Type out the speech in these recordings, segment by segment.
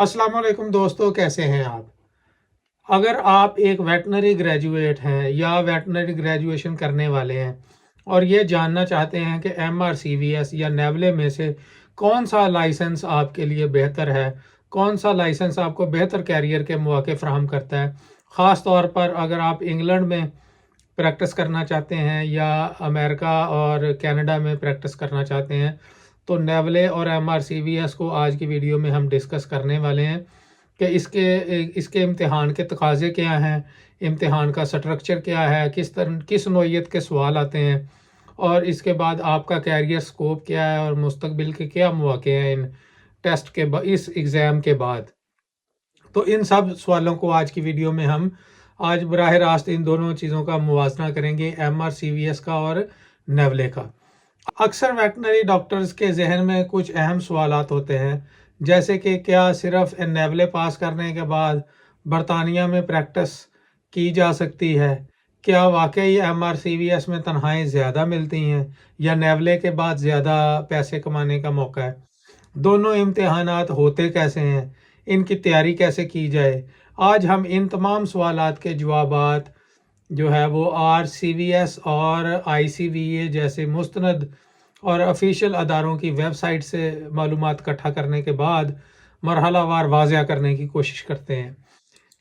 अस्सलाम वालेकुम दोस्तों, कैसे हैं आप। अगर आप एक वेटनरी ग्रेजुएट हैं या वेटनरी ग्रेजुएशन करने वाले हैं और ये जानना चाहते हैं कि MRCVS या नेवले में से कौन सा लाइसेंस आपके लिए बेहतर है, कौन सा लाइसेंस आपको बेहतर कैरियर के मौके फ़राहम करता है, ख़ास तौर पर अगर आप इंग्लैंड में प्रैक्टिस करना चाहते हैं या अमेरिका और कनाडा में प्रैक्टिस करना चाहते हैं, तो नेवले और MRCVS को आज की वीडियो में हम डिस्कस करने वाले हैं कि इसके इम्तिहान के तकाज़े क्या हैं, इम्तिहान का स्ट्रक्चर क्या है, किस नौइयत के सवाल आते हैं और इसके बाद आपका कैरियर स्कोप क्या है और मुस्तकबिल के क्या मौके हैं इन टेस्ट के इस एग्ज़ाम के बाद। तो इन सब सवालों को आज की वीडियो में हम आज बराह रास्त इन दोनों चीज़ों का मुवाजना करेंगे, MRCVS का और नेवले का। अक्सर वेटनरी डॉक्टर्स के जहन में कुछ अहम सवालात होते हैं, जैसे कि क्या सिर्फ नेवले पास करने के बाद बरतानिया में प्रैक्टिस की जा सकती है, क्या वाकई MRCVS में तनख्वाहें ज़्यादा मिलती हैं या नेवले के बाद ज़्यादा पैसे कमाने का मौका है, दोनों इम्तिहानात होते कैसे हैं, इनकी तैयारी कैसे की जाए। आज हम इन तमाम सवालात के जवाबात जो है वो RCVS और ICVA जैसे मुस्तनद और ऑफिशियल अदारों की वेबसाइट से मालूमात इकट्ठा करने के बाद मरहलावार वाज़िया करने की कोशिश करते हैं।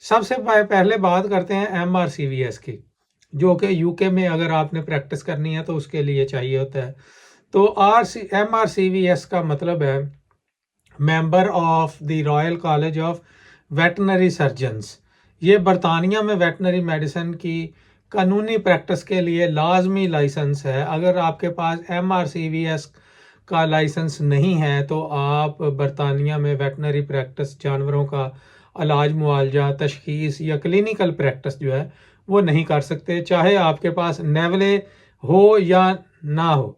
सबसे पहले बात करते हैं MRCVS की, जो कि UK में अगर आपने प्रैक्टिस करनी है तो उसके लिए चाहिए होता है। तो MRCVS का मतलब है member of the royal college of veterinary surgeons. ये बरतानिया में वेटनरी मेडिसिन की कानूनी प्रैक्टिस के लिए लाजमी लाइसेंस है। अगर आपके पास MRCVS का लाइसेंस नहीं है तो आप बरतानिया में वेटनरी प्रैक्टिस, जानवरों का इलाज, मुआवजा, तशखीस या क्लिनिकल प्रैक्टिस जो है वो नहीं कर सकते, चाहे आपके पास नेवले हो या ना हो।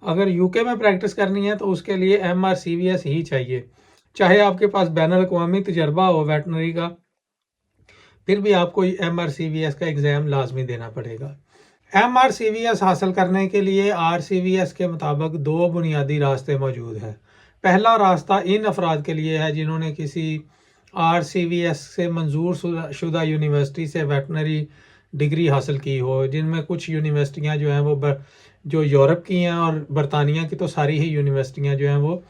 अगर UK में प्रैक्टिस करनी है तो उसके लिए MRCVS ही चाहिए, चाहे आपके पास बैनुल अक़वामी तजर्बा हो वेटनरी का, फिर भी आपको MRCVS का एग्ज़ाम लाजमी देना पड़ेगा। MRCVS हासिल करने के लिए RCVS के मुताबिक दो बुनियादी रास्ते मौजूद हैं। पहला रास्ता इन अफराद के लिए है जिन्होंने किसी RCVS से मंजूर शुदा यूनिवर्सिटी से वेटनरी डिग्री हासिल की हो, जिनमें कुछ यूनिवर्सिटियां जो हैं वो जो यूरोप की हैं और बरतानिया की तो सारी ही यूनिवर्सिटियां जो हैं वो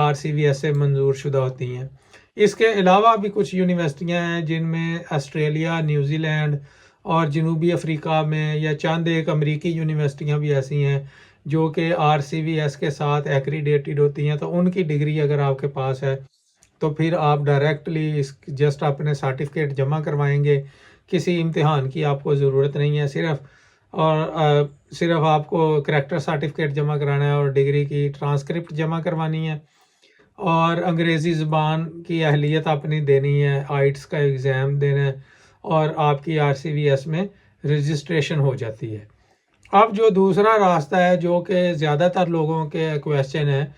RCVS से मंजूर शुदा होती हैं। इसके अलावा भी कुछ यूनिवर्सिटियां हैं जिनमें ऑस्ट्रेलिया, न्यूजीलैंड और जनूबी अफ्रीका में या चंद एक अमरीकी यूनिवर्सिटियां भी ऐसी हैं जो कि RCVS के साथ एक्रीडेटेड होती हैं। तो उनकी डिग्री अगर आपके पास है तो फिर आप डायरेक्टली जस्ट अपने सर्टिफिकेट जमा करवाएंगे, किसी इम्तिहान की आपको ज़रूरत नहीं है, सिर्फ आपको करैक्टर सर्टिफिकेट जमा कराना है और डिग्री की ट्रांसक्रिप्ट जमा करवानी है और अंग्रेज़ी ज़बान की अहलियत अपनी देनी है, आइट्स का एग्ज़ाम देना है और आपकी RCVS में रजिस्ट्रेशन हो जाती है। अब जो दूसरा रास्ता है, जो कि ज़्यादातर लोगों के क्वेश्चन है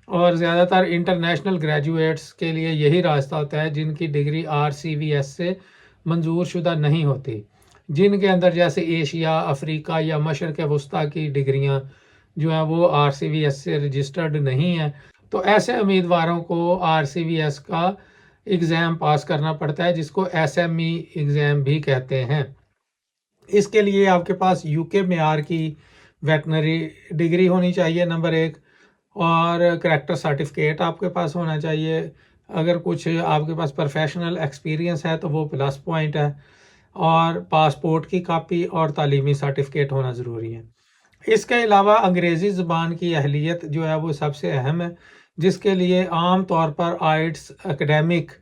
और ज़्यादातर इंटरनेशनल ग्रेजुएट्स के लिए यही रास्ता होता है जिनकी डिग्री RCVS से मंजूर शुदा नहीं होती, जिनके अंदर जैसे एशिया, अफ्रीका या मशरक़ वस्ता की डिग्रियां जो हैं वो RCVS से रजिस्टर्ड नहीं है। तो ऐसे उम्मीदवारों को RCVS का एग्ज़ाम पास करना पड़ता है, जिसको SME एग्ज़ाम भी कहते हैं। इसके लिए आपके पास UK मेयार की वेटनरी डिग्री होनी चाहिए नंबर 1, और करैक्टर सर्टिफिकेट आपके पास होना चाहिए। अगर कुछ आपके पास प्रोफेशनल एक्सपीरियंस है तो वो प्लस पॉइंट है, और पासपोर्ट की कापी और तालीमी सर्टिफिकेट होना ज़रूरी है। इसके अलावा अंग्रेज़ी ज़बान की अहलियत जो है वो सबसे अहम है, जिसके लिए आम तौर पर आइट्स एकेडमिक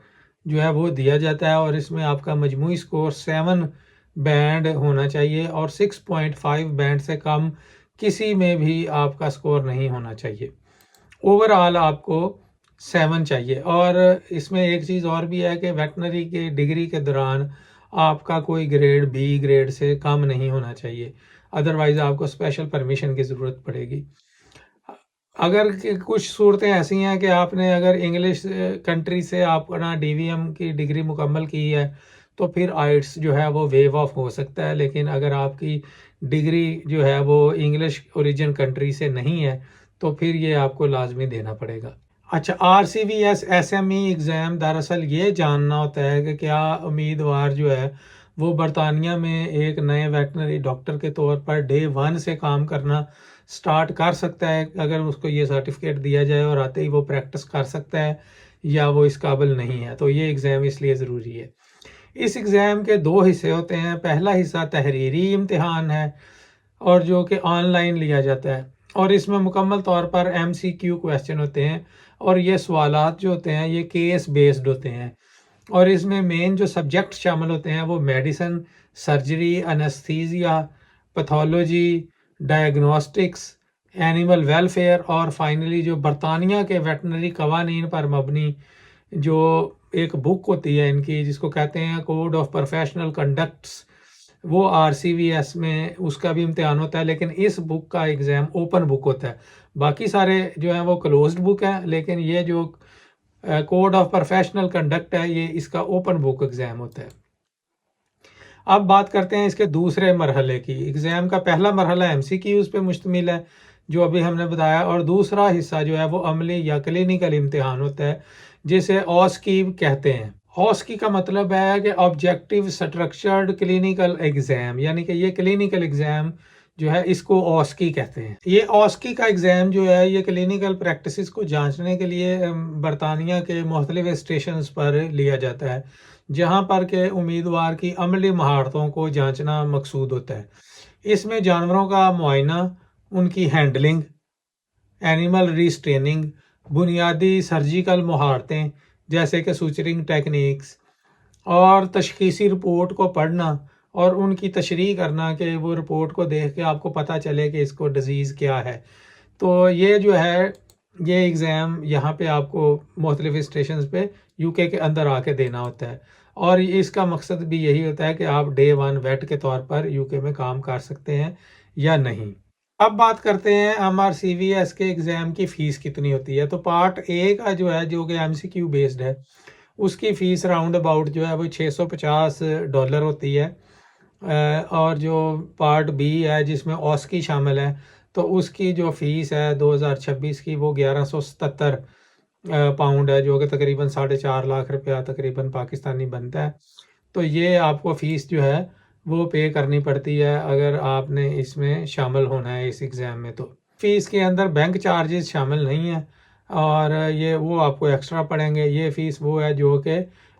जो है वो दिया जाता है और इसमें आपका मजमूई स्कोर 7 बैंड होना चाहिए और 6.5 बैंड से कम किसी में भी आपका स्कोर नहीं होना चाहिए। ओवरऑल आपको 7 चाहिए। और इसमें एक चीज़ और भी है कि वेटनरी की डिग्री के दौरान आपका कोई ग्रेड B ग्रेड से कम नहीं होना चाहिए, अदरवाइज़ आपको स्पेशल परमिशन की ज़रूरत पड़ेगी। अगर कुछ सूरतें ऐसी हैं कि आपने अगर इंग्लिश कंट्री से अपना DVM की डिग्री मुकम्मल की है तो फिर आइट्स जो है वो वेव ऑफ हो सकता है, लेकिन अगर आपकी डिग्री जो है वो इंग्लिश ओरिजिन कंट्री से नहीं है तो फिर ये आपको लाजमी देना पड़ेगा। अच्छा, RCVS SME एग्ज़ाम दरअसल ये जानना होता है कि क्या उम्मीदवार जो है वो बरतानिया में एक नए वेटनरी डॉक्टर के तौर पर डे 1 से काम करना स्टार्ट कर सकता है, अगर उसको ये सर्टिफिकेट दिया जाए और आते ही वो प्रैक्टिस कर सकता है, या वो इस काबिल नहीं है। तो ये एग्ज़ाम इसलिए ज़रूरी है। इस एग्ज़ाम के 2 हिस्से होते हैं। पहला हिस्सा तहरीरी इम्तिहान है और जो कि ऑनलाइन लिया जाता है, और इसमें मुकम्मल तौर पर MCQ क्वेश्चन होते हैं, और ये सवालात जो होते हैं ये केस बेस्ड होते हैं। और इसमें मेन जो सब्जेक्ट शामिल होते हैं वो medicine, surgery, anaesthesia, pathology, diagnostics, animal welfare, और फाइनली जो बरतानिया के वेटनरी कवानीन पर मबनी जो एक बुक होती है इनकी, जिसको कहते हैं कोड ऑफ प्रोफेशनल कंडक्ट्स, वो RCVS में उसका भी इम्तिहान होता है, लेकिन इस बुक का एग्ज़ाम ओपन बुक होता है। बाकी सारे जो हैं वो क्लोज्ड बुक हैं, लेकिन ये जो कोड ऑफ प्रोफेशनल कंडक्ट है ये इसका ओपन बुक एग्ज़ाम होता है। अब बात करते हैं इसके दूसरे मरहले की। एग्ज़ाम का पहला मरहला MCQs पे मुश्तमिल है, जो अभी हमने बताया, और दूसरा हिस्सा जो है वो अमली या क्लिनिकल इम्तिहान होता है, जिसे OSCE कहते हैं। OSCE का मतलब है कि ऑब्जेक्टिव स्ट्रक्चर्ड क्लिनिकल एग्ज़ाम, यानी कि ये क्लिनिकल एग्ज़ाम जो है इसको OSCE कहते हैं। ये OSCE का एग्ज़ाम जो है ये क्लिनिकल प्रैक्टिसेस को जांचने के लिए बरतानिया के मुख्तलिफ स्टेशंस पर लिया जाता है, जहां पर के उम्मीदवार की अमली महारतों को जांचना मकसूद होता है। इसमें जानवरों का मुआयना, उनकी हैंडलिंग, एनिमल रिस्ट्रेनिंग, बुनियादी सर्जिकल महारतें जैसे कि सूचरिंग टेक्निक्स, और तशखीसी रिपोर्ट को पढ़ना और उनकी तशरीह करना कि वो रिपोर्ट को देख के आपको पता चले कि इसको डिज़ीज़ क्या है। तो ये जो है ये एग्ज़ाम यहाँ पे आपको मुख्तलिफ स्टेशंस पे UK के अंदर आके देना होता है, और इसका मकसद भी यही होता है कि आप डे 1 वेट के तौर पर UK में काम कर सकते हैं या नहीं। अब बात करते हैं MRCVS के एग्ज़ाम की फ़ीस कितनी होती है। तो पार्ट A का जो है, जो कि MCQ बेस्ड है, उसकी फ़ीस राउंड अबाउट जो है वो $650 होती है। और जो पार्ट B है जिसमें OSCE शामिल है, तो उसकी जो फ़ीस है 2026 की वो 1177 पाउंड है, जो कि तकरीबन 4.5 लाख रुपया तकरीबन पाकिस्तानी बनता है। तो ये आपको फ़ीस जो है वो पे करनी पड़ती है अगर आपने इसमें शामिल होना है इस एग्ज़ाम में। तो फ़ीस के अंदर बैंक चार्जेस शामिल नहीं है, और ये वो आपको एक्स्ट्रा पड़ेंगे। ये फ़ीस वो है जो कि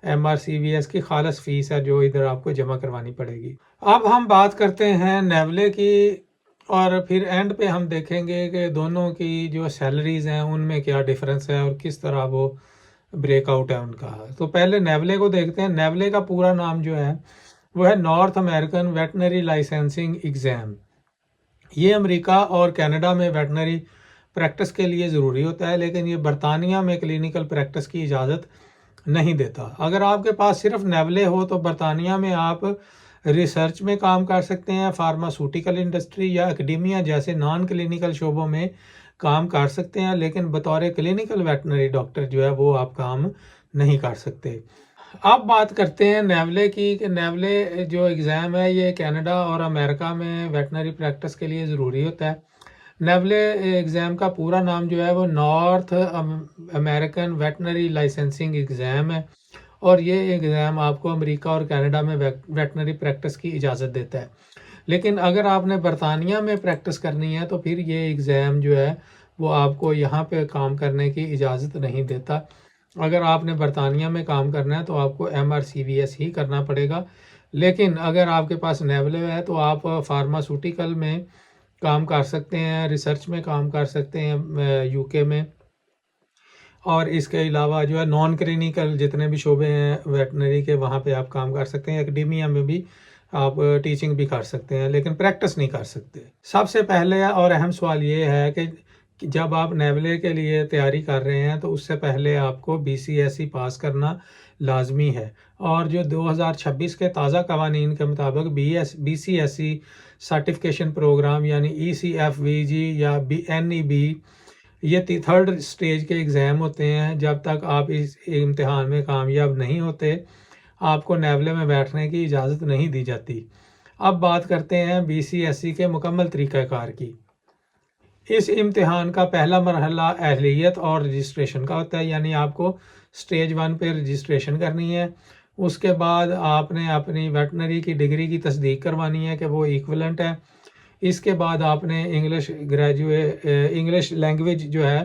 MRCVS की खालिस फ़ीस है, जो इधर आपको जमा करवानी पड़ेगी। अब हम बात करते हैं नेवले की, और फिर एंड पे हम देखेंगे कि दोनों की जो सैलरीज़ हैं उनमें क्या डिफरेंस है और किस तरह वो ब्रेकआउट है उनका। तो पहले नेवले को देखते हैं। नेवले का पूरा नाम जो है वो है north American veterinary licensing exam. ये अमेरिका और कनाडा में वेटनरी प्रैक्टिस के लिए ज़रूरी होता है, लेकिन ये बरतानिया में क्लिनिकल प्रैक्टिस की इजाज़त नहीं देता। अगर आपके पास सिर्फ नेवले हो तो बरतानिया में आप रिसर्च में काम कर सकते हैं, फार्मास्यूटिकल इंडस्ट्री या एकेडेमिया जैसे नॉन क्लिनिकल शोबों में काम कर सकते हैं, लेकिन बतौर क्लिनिकल वेटनरी डॉक्टर जो है वो आप काम नहीं कर सकते। अब बात करते हैं नेवले की, कि नेवले जो एग्ज़ाम है ये कनाडा और अमेरिका में वेटनरी प्रैक्टिस के लिए ज़रूरी होता है। नेवले एग्ज़ाम का पूरा नाम जो है वो north American veterinary licensing exam है, और ये एग्ज़ाम आपको अमेरिका और कनाडा में वेटनरी प्रैक्टिस की इजाज़त देता है। लेकिन अगर आपने बरतानिया में प्रैक्टिस करनी है तो फिर ये एग्ज़ाम जो है वो आपको यहाँ पे काम करने की इजाज़त नहीं देता। अगर आपने बरतानिया में काम करना है तो आपको MRCVS ही करना पड़ेगा। लेकिन अगर आपके पास नेवले है तो आप फार्मास्यूटिकल में काम कर सकते हैं, रिसर्च में काम कर सकते हैं UK में, और इसके अलावा जो है नॉन क्लिनिकल जितने भी शोबे हैं वेटनरी के वहाँ पे आप काम कर सकते हैं। एकेडेमिया में भी आप टीचिंग भी कर सकते हैं, लेकिन प्रैक्टिस नहीं कर सकते। सबसे पहले और अहम सवाल ये है कि जब आप नेवले के लिए तैयारी कर रहे हैं तो उससे पहले आपको BCSE पास करना लाजमी है, और जो 2026 के ताज़ा कवानीन के मुताबिक BCSE सर्टिफिकेशन प्रोग्राम यानी ECFVG या NEB ये 3rd स्टेज के एग्ज़ाम होते हैं। जब तक आप इस इम्तिहान में कामयाब नहीं होते आपको नेवले में बैठने की इजाज़त नहीं दी जाती। अब बात करते हैं BCSE के मुकम्मल तरीक़ाकार की। اس امتحان کا پہلا مرحلہ اہلیت اور رجسٹریشن کا ہوتا ہے، یعنی آپ کو سٹیج 1 پہ رجسٹریشن کرنی ہے۔ اس کے بعد آپ نے اپنی ویٹنری کی ڈگری کی تصدیق کروانی ہے کہ وہ ایکولنٹ ہے۔ اس کے بعد آپ نے انگلش لینگویج جو ہے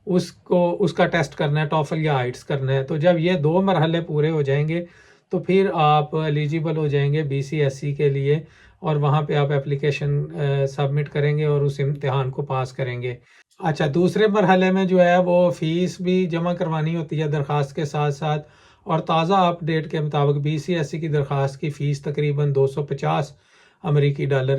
اس کا ٹیسٹ کرنا ہے، ٹوفل یا آئٹس کرنا ہے۔ تو جب یہ 2 مرحلے پورے ہو جائیں گے تو پھر آپ ایلیجیبل ہو جائیں گے BCSE کے لیے، اور وہاں پہ آپ اپلیکیشن سبمٹ کریں گے اور اس امتحان کو پاس کریں گے۔ اچھا، دوسرے مرحلے میں جو ہے وہ فیس بھی جمع کروانی ہوتی ہے درخواست کے ساتھ ساتھ، اور تازہ اپ ڈیٹ کے مطابق BCSE کی درخواست کی فیس تقریباً $250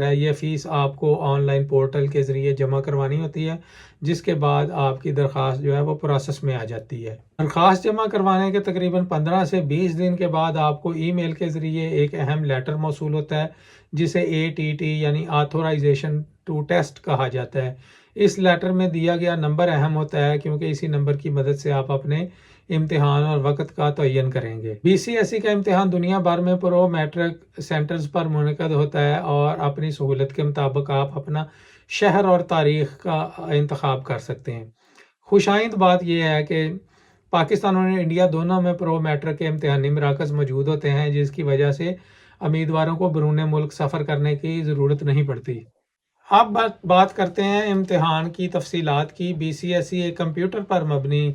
ہے۔ یہ فیس آپ کو آن لائن پورٹل کے ذریعے جمع کروانی ہوتی ہے، جس کے بعد آپ کی درخواست جو ہے وہ پروسیس میں آ جاتی ہے۔ درخواست جمع کروانے کے تقریباً 15 سے 20 دن کے بعد آپ کو ای میل کے ذریعے ایک اہم لیٹر موصول ہوتا ہے، جسے ATT یعنی آتھورائزیشن ٹو ٹیسٹ کہا جاتا ہے۔ اس لیٹر میں دیا گیا نمبر اہم ہوتا ہے، کیونکہ اسی نمبر کی مدد سے آپ اپنے امتحان اور وقت کا تعین کریں گے۔ BCSE کا امتحان دنیا بھر میں پرو میٹرک سینٹرز پر منعقد ہوتا ہے، اور اپنی سہولت کے مطابق آپ اپنا شہر اور تاریخ کا انتخاب کر سکتے ہیں۔ خوش آئند بات یہ ہے کہ پاکستان اور انڈیا دونوں میں پرو میٹرک کے امتحانی مراکز موجود ہوتے ہیں، جس کی وجہ سے امیدواروں کو بیرون ملک سفر کرنے کی ضرورت نہیں پڑتی۔ اب بات کرتے ہیں امتحان کی تفصیلات کی۔ BCSE ایک کمپیوٹر پر مبنی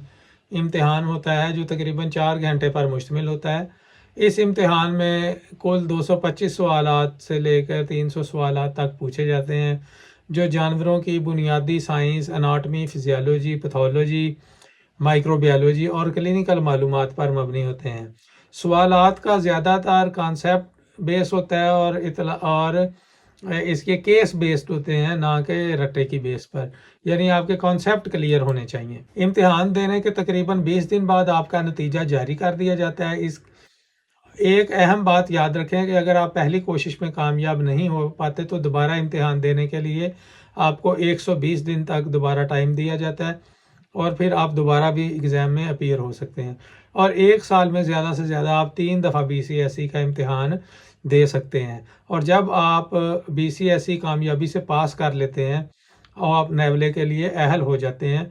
امتحان ہوتا ہے جو تقریباً 4 گھنٹے پر مشتمل ہوتا ہے۔ اس امتحان میں کل 225 سوالات سے لے کر 300 سوالات تک پوچھے جاتے ہیں، جو جانوروں کی بنیادی سائنس، اناٹمی، فزیالوجی، پیتھولوجی، مائکروبیولوجی اور کلینکل معلومات پر مبنی ہوتے ہیں۔ سوالات کا زیادہ تر کانسیپٹ بیس ہوتا ہے اور اس کے کیس بیسڈ ہوتے ہیں، نہ کہ رٹے کی بیس پر، یعنی آپ کے کانسیپٹ کلیئر ہونے چاہیے۔ امتحان دینے کے تقریباً 20 دن بعد آپ کا نتیجہ جاری کر دیا جاتا ہے۔ ایک اہم بات یاد رکھیں کہ اگر آپ پہلی کوشش میں کامیاب نہیں ہو پاتے تو دوبارہ امتحان دینے کے لیے آپ کو 120 دن تک دوبارہ ٹائم دیا جاتا ہے، اور پھر آپ دوبارہ بھی ایگزام میں اپیئر ہو سکتے ہیں، اور 1 سال میں زیادہ سے زیادہ آپ 3 دفعہ BCSE کا امتحان دے سکتے ہیں۔ اور جب آپ BCSE کامیابی سے پاس کر لیتے ہیں اور آپ نیولے کے لیے اہل ہو جاتے ہیں،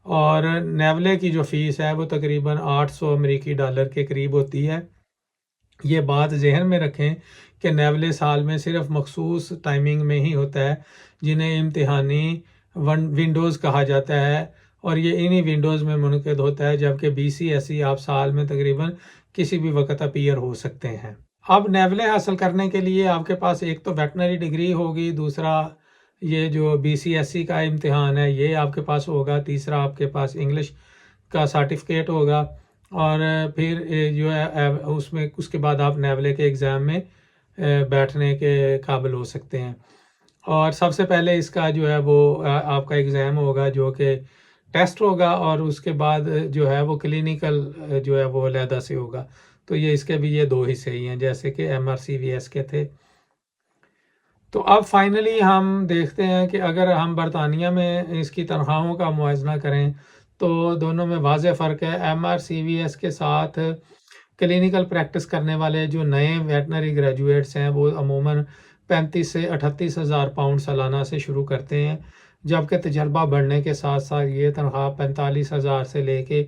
اور نیولے کی جو فیس ہے وہ تقریباً $800 کے قریب ہوتی ہے۔ یہ بات ذہن میں رکھیں کہ نیولے سال میں صرف مخصوص ٹائمنگ میں ہی ہوتا ہے، جنہیں امتحانی ونڈوز کہا جاتا ہے، اور یہ انہی ونڈوز میں منعقد ہوتا ہے، جبکہ BCSE آپ سال میں تقریباً کسی بھی وقت اپیئر ہو سکتے ہیں۔ اب نیولے حاصل کرنے کے لیے آپ کے پاس ایک تو ویٹنری ڈگری ہوگی، دوسرا یہ جو BCSE کا امتحان ہے یہ آپ کے پاس ہوگا، تیسرا آپ کے پاس انگلش کا سرٹیفکیٹ ہوگا، اور پھر جو ہے اس کے بعد آپ نیولے کے ایگزام میں بیٹھنے کے قابل ہو سکتے ہیں۔ اور سب سے پہلے اس کا جو ہے وہ آپ کا ایگزام ہوگا جو کہ ٹیسٹ ہوگا، اور اس کے بعد جو ہے وہ کلینیکل جو ہے وہ علیحدہ سے ہوگا۔ تو یہ اس کے بھی یہ 2 حصے ہی ہیں، جیسے کہ MRCVS کے تھے۔ تو اب فائنلی ہم دیکھتے ہیں کہ اگر ہم برطانیہ میں اس کی تنخواہوں کا موازنہ کریں تو دونوں میں واضح فرق ہے۔ MRCVS کے ساتھ کلینیکل پریکٹس کرنے والے جو نئے ویٹنری گریجویٹس ہیں وہ عموماً 35 سے 38 ہزار پاؤنڈ سالانہ سے شروع کرتے ہیں، جبکہ تجربہ بڑھنے کے ساتھ ساتھ یہ تنخواہ 45 ہزار سے لے کے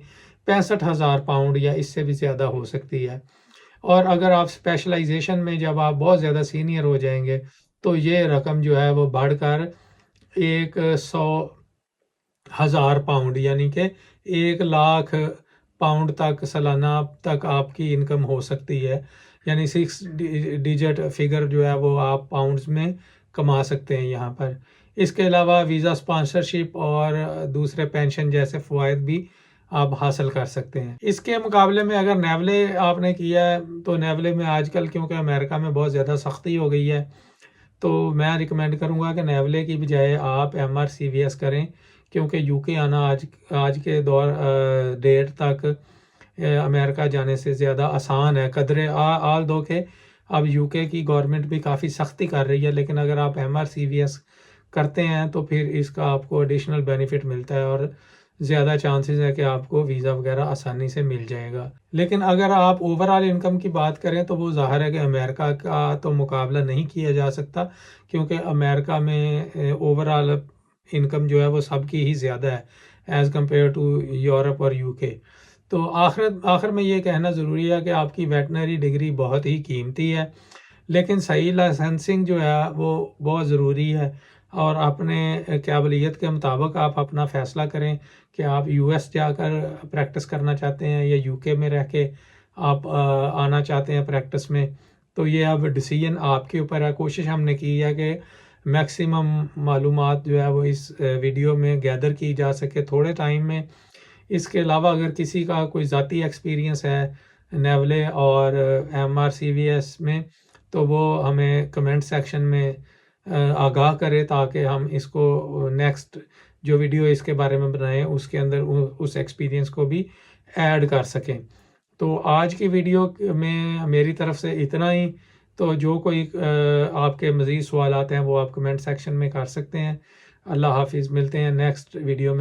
65 ہزار پاؤنڈ یا اس سے بھی زیادہ ہو سکتی ہے۔ اور اگر آپ اسپیشلائزیشن میں جب آپ بہت زیادہ سینئر ہو جائیں گے تو یہ رقم جو ہے وہ بڑھ کر 100,000 پاؤنڈ یعنی کہ 1,00,000 پاؤنڈ تک سالانہ تک آپ کی انکم ہو سکتی ہے، یعنی 6 ڈیجٹ فگر جو ہے وہ آپ پاؤنڈز میں کما سکتے ہیں یہاں پر۔ اس کے علاوہ ویزا سپانسرشپ اور دوسرے پینشن جیسے فوائد بھی آپ حاصل کر سکتے ہیں۔ اس کے مقابلے میں اگر نیولے آپ نے کیا ہے تو نیولے میں آج کل کیونکہ امریکہ میں بہت زیادہ سختی ہو گئی ہے، تو میں ریکمینڈ کروں گا کہ نیولے کی بجائے آپ MRCVS کریں، کیونکہ UK آنا آج کے ڈیٹ تک امریکہ جانے سے زیادہ آسان ہے قدرے آل دو کہ اب UK کی گورنمنٹ بھی کافی سختی کر رہی ہے، لیکن اگر آپ MRCVS کرتے ہیں تو پھر اس کا آپ کو ایڈیشنل بینیفٹ ملتا ہے، اور زیادہ چانسز ہے کہ آپ کو ویزا وغیرہ آسانی سے مل جائے گا۔ لیکن اگر آپ اوور آل انکم کی بات کریں تو وہ ظاہر ہے کہ امریکہ کا تو مقابلہ نہیں کیا جا سکتا، کیونکہ امریکہ میں اوور آل انکم جو ہے وہ سب کی ہی زیادہ ہے ایز کمپیئر ٹو یورپ اور UK۔ تو آخر میں یہ کہنا ضروری ہے کہ آپ کی ویٹنری ڈگری بہت ہی قیمتی ہے، لیکن صحیح لائسنسنگ جو ہے وہ بہت ضروری ہے، اور اپنے قابلیت کے مطابق آپ اپنا فیصلہ کریں کہ آپ US جا کر پریکٹس کرنا چاہتے ہیں یا UK میں رہ کے آپ آنا چاہتے ہیں پریکٹس میں۔ تو یہ اب ڈیسیژن آپ کے اوپر ہے۔ کوشش ہم نے کی ہے کہ میکسیمم معلومات جو ہے وہ اس ویڈیو میں گیدر کی جا سکے تھوڑے ٹائم میں۔ اس کے علاوہ اگر کسی کا کوئی ذاتی ایکسپیرینس ہے نیولے اور MRCVS میں تو وہ ہمیں کمنٹ سیکشن میں آگاہ کرے، تاکہ ہم اس کو نیکسٹ جو ویڈیو اس کے بارے میں بنائیں اس کے اندر اس ایکسپیرینس کو بھی ایڈ کر سکیں۔ تو آج کی ویڈیو میں میری طرف سے اتنا ہی۔ تو جو کوئی آپ کے مزید سوالات ہیں وہ آپ کمنٹ سیکشن میں کر سکتے ہیں۔ اللہ حافظ، ملتے ہیں نیکسٹ ویڈیو میں۔